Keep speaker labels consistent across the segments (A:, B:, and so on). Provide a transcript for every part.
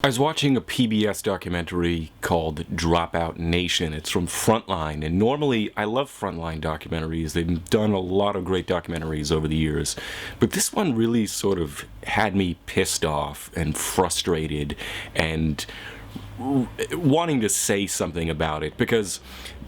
A: I was watching a PBS documentary called DropOut Nation. It's from Frontline, and normally I love Frontline documentaries. They've done a lot of great documentaries over the years, but this one really sort of had me pissed off and frustrated and wanting to say something about it, because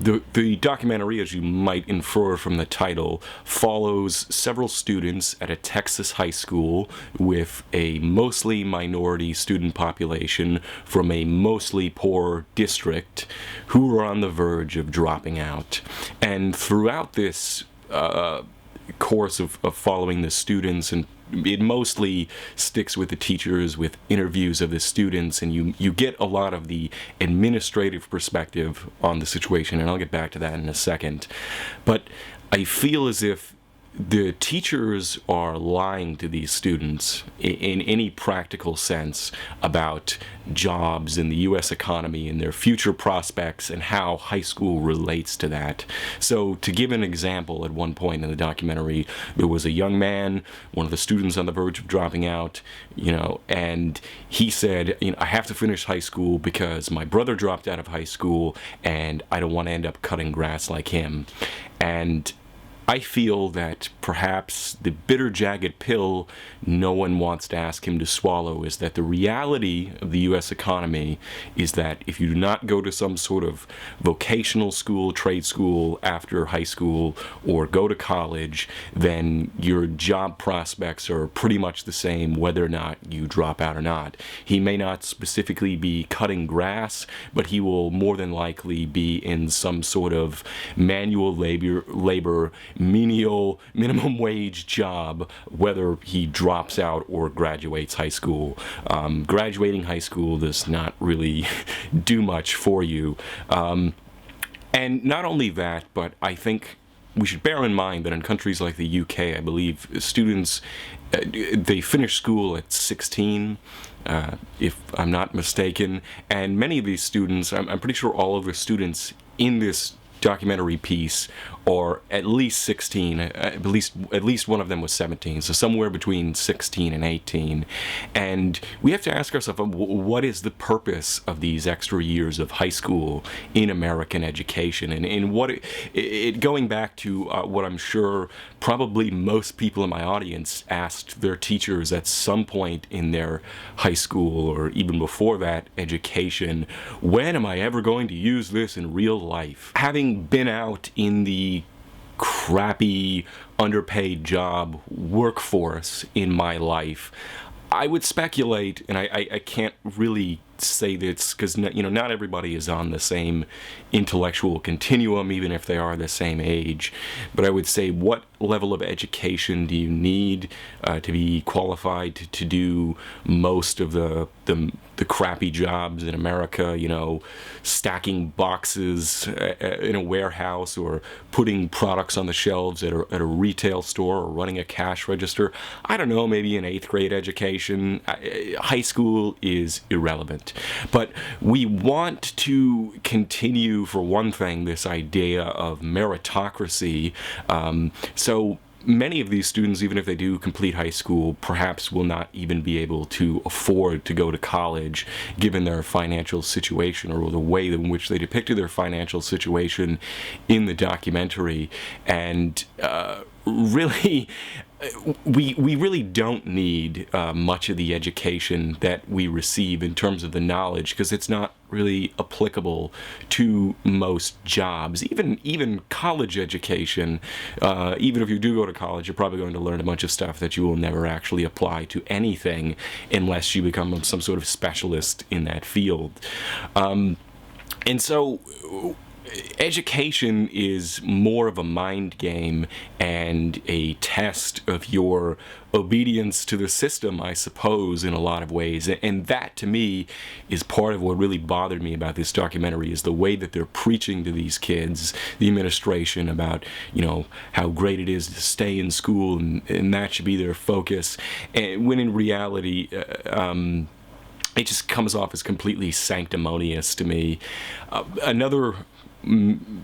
A: the documentary, as you might infer from the title, follows several students at a Texas high school with a mostly minority student population from a mostly poor district who are on the verge of dropping out. And throughout this course of following the students, and it mostly sticks with the teachers, with interviews of the students, and you get a lot of the administrative perspective on the situation, and I'll get back to that in a second. But I feel as if the teachers are lying to these students in any practical sense about jobs in the U.S. economy and their future prospects and how high school relates to that. So to give an example, at one point in the documentary, there was a young man, one of the students on the verge of dropping out, and he said, I have to finish high school because my brother dropped out of high school and I don't want to end up cutting grass like him. And I feel that perhaps the bitter, jagged pill no one wants to ask him to swallow is that the reality of the U.S. economy is that if you do not go to some sort of vocational school, trade school after high school, or go to college, then your job prospects are pretty much the same whether or not you drop out or not. He may not specifically be cutting grass, but he will more than likely be in some sort of manual labor menial minimum wage job, whether he drops out or graduates high school. Graduating high school does not really do much for you. And not only that, but I think we should bear in mind that in countries like the UK, I believe students, they finish school at 16, if I'm not mistaken, and many of these students, I'm pretty sure all of the students in this documentary piece are at least 16, at least one of them was 17, so somewhere between 16 and 18. And we have to ask ourselves, what is the purpose of these extra years of high school in American education? And what going back to what I'm sure probably most people in my audience asked their teachers at some point in their high school or even before that education, when am I ever going to use this in real life? Having been out in the crappy, underpaid job workforce in my life, I would speculate, and I can't really say this because not everybody is on the same intellectual continuum, even if they are the same age, but I would say, what level of education do you need to be qualified to do most of the crappy jobs in America, stacking boxes in a warehouse, or putting products on the shelves at a retail store, or running a cash register? I don't know, maybe an 8th grade education. High school is irrelevant. But we want to continue, for one thing, this idea of meritocracy. So many of these students, even if they do complete high school, perhaps will not even be able to afford to go to college given their financial situation, or the way in which they depicted their financial situation in the documentary. And really, we really don't need much of the education that we receive in terms of the knowledge, because it's not really applicable to most jobs. Even college education, even if you do go to college, you're probably going to learn a bunch of stuff that you will never actually apply to anything unless you become some sort of specialist in that field. And so education is more of a mind game and a test of your obedience to the system, I suppose, in a lot of ways. And that, to me, is part of what really bothered me about this documentary, is the way that they're preaching to these kids, the administration, about, how great it is to stay in school, and that should be their focus. And when in reality, it just comes off as completely sanctimonious to me. Another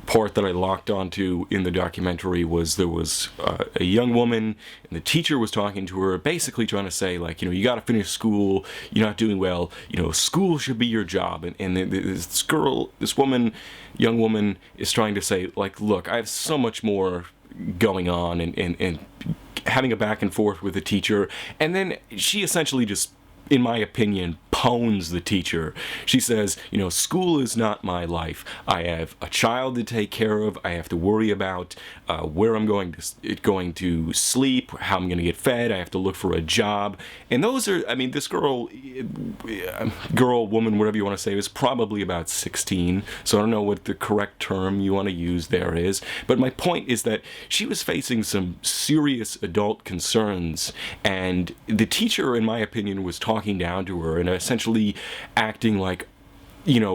A: part that I locked onto in the documentary was there was a young woman, and the teacher was talking to her, basically trying to say, like, you got to finish school, you're not doing well, school should be your job. And this young woman is trying to say, like, look, I have so much more going on, and having a back and forth with the teacher. And then she essentially just, in my opinion, pwns the teacher. She says, school is not my life. I have a child to take care of. I have to worry about where I'm going to sleep, how I'm going to get fed. I have to look for a job. And those are, this girl, woman, whatever you want to say, is probably about 16. So I don't know what the correct term you want to use there is. But my point is that she was facing some serious adult concerns. And the teacher, in my opinion, was talking down to her and essentially acting like,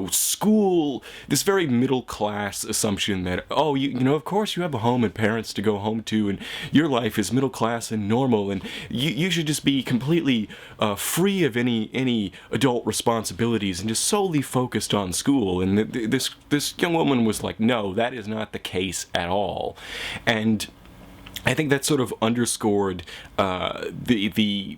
A: school, this very middle class assumption that, oh, of course you have a home and parents to go home to, and your life is middle class and normal, and you should just be completely free of any adult responsibilities and just solely focused on school. And this young woman was like, no, that is not the case at all. And I think that sort of underscored the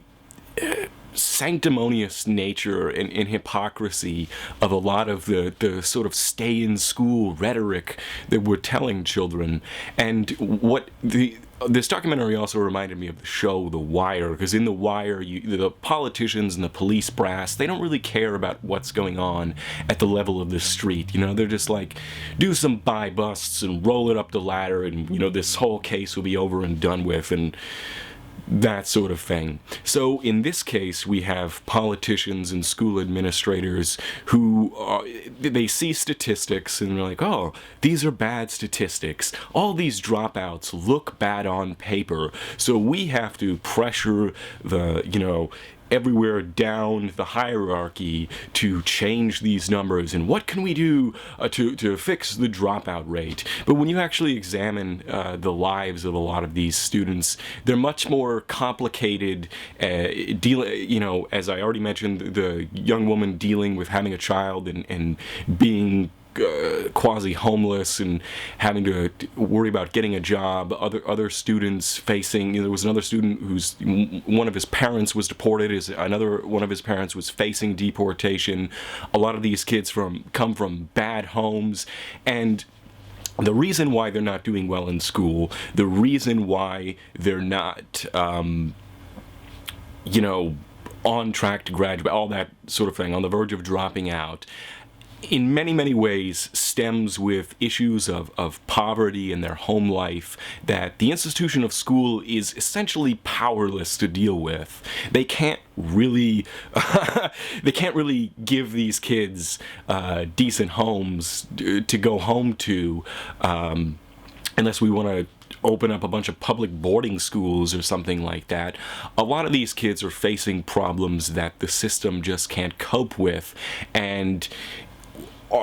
A: sanctimonious nature and hypocrisy of a lot of the sort of stay in school rhetoric that we're telling children. And what this documentary also reminded me of the show The Wire, because in The Wire, the politicians and the police brass, they don't really care about what's going on at the level of the street. They're just like, do some busts and roll it up the ladder, and this whole case will be over and done with, and that sort of thing. So in this case, we have politicians and school administrators who they see statistics and they're like, oh, these are bad statistics. All these dropouts look bad on paper. So we have to pressure everywhere down the hierarchy to change these numbers, and what can we do to fix the dropout rate? But when you actually examine the lives of a lot of these students, they're much more complicated. As I already mentioned, the young woman dealing with having a child and being quasi-homeless and having to worry about getting a job. Other students facing, there was another student whose one of his parents was deported, another one of his parents was facing deportation. A lot of these kids come from bad homes, and the reason why they're not doing well in school, the reason why they're not on track to graduate, all that sort of thing, on the verge of dropping out, in many, many ways stems with issues of poverty in their home life that the institution of school is essentially powerless to deal with. They can't really give these kids decent homes to go home to, unless we want to open up a bunch of public boarding schools or something like that. A lot of these kids are facing problems that the system just can't cope with, and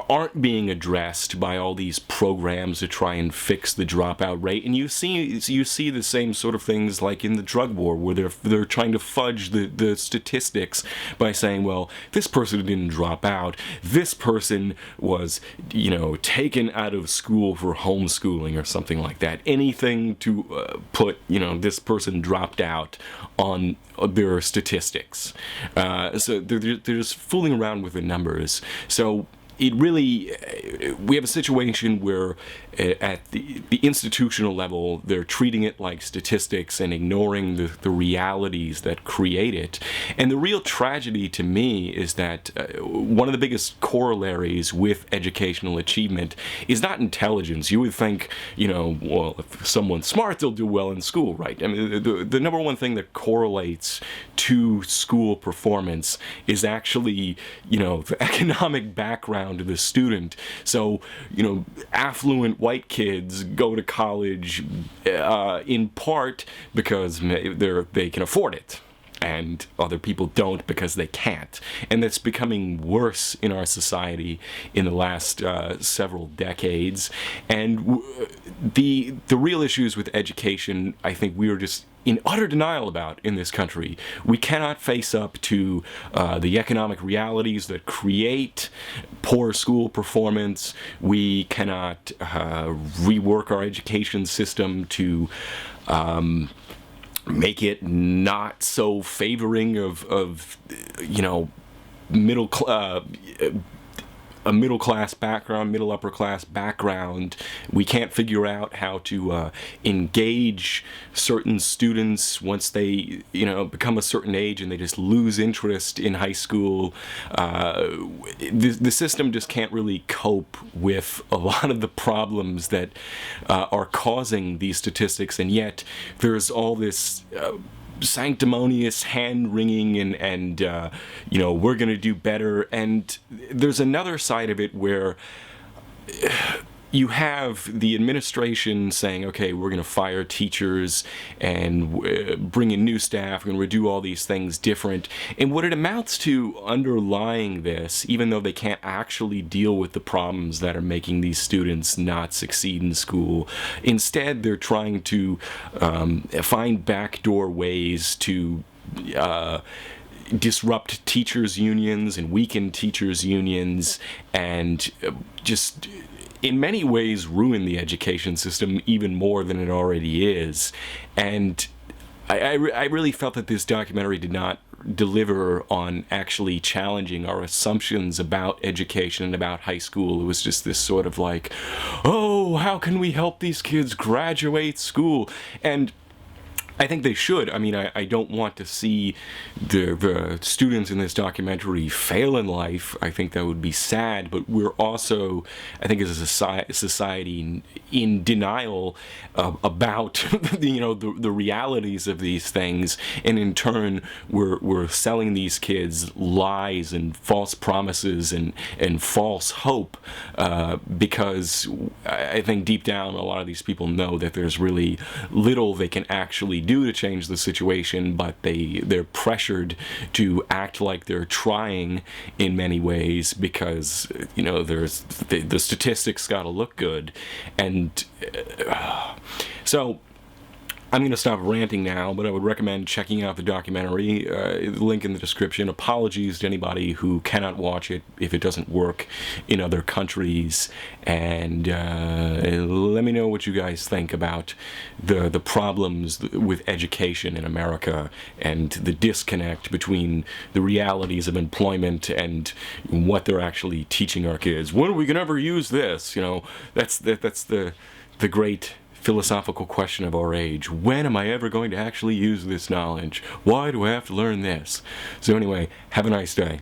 A: aren't being addressed by all these programs to try and fix the dropout rate. And you see the same sort of things like in the drug war, where they're trying to fudge the statistics by saying, well, this person didn't drop out, this person was taken out of school for homeschooling or something like that. Anything to put this person dropped out on their statistics. So they're just fooling around with the numbers. So we have a situation where at the institutional level, they're treating it like statistics and ignoring the realities that create it. And the real tragedy to me is that one of the biggest corollaries with educational achievement is not intelligence. You would think, well, if someone's smart, they'll do well in school, right? I mean, the number one thing that correlates to school performance is actually, the economic background of the student. So, affluent white kids go to college in part because they can afford it, and other people don't because they can't. And that's becoming worse in our society in the last several decades. And the real issues with education, I think we are just in utter denial about in this country. We cannot face up to the economic realities that create poor school performance. We cannot rework our education system to make it not so favoring of you know, a middle class background, middle upper class background. We can't figure out how to engage certain students once they, you know, become a certain age and they just lose interest in high school. The system just can't really cope with a lot of the problems that are causing these statistics, and yet there's all this sanctimonious hand-wringing and you know, we're gonna do better. And there's another side of it where you have the administration saying, okay, we're going to fire teachers and bring in new staff, we're going to do all these things different. And what it amounts to underlying this, even though they can't actually deal with the problems that are making these students not succeed in school, instead they're trying to find backdoor ways to disrupt teachers' unions and weaken teachers' unions, and just in many ways ruin the education system even more than it already is. And I really felt that this documentary did not deliver on actually challenging our assumptions about education and about high school. It was just this sort of like, oh, how can we help these kids graduate school? And I think they should. I mean, I don't want to see the students in this documentary fail in life. I think that would be sad, but we're also, I think, as a society in denial about the realities of these things, and in turn we're selling these kids lies and false promises and false hope, because I think deep down a lot of these people know that there's really little they can actually do to change the situation, but they're pressured to act like they're trying in many ways, because there's the statistics got to look good. And so I'm going to stop ranting now, but I would recommend checking out the documentary. Link in the description. Apologies to anybody who cannot watch it if it doesn't work in other countries. And let me know what you guys think about the problems with education in America and the disconnect between the realities of employment and what they're actually teaching our kids. When are we going to ever use this? That's the great philosophical question of our age. When am I ever going to actually use this knowledge? Why do I have to learn this? So anyway, have a nice day.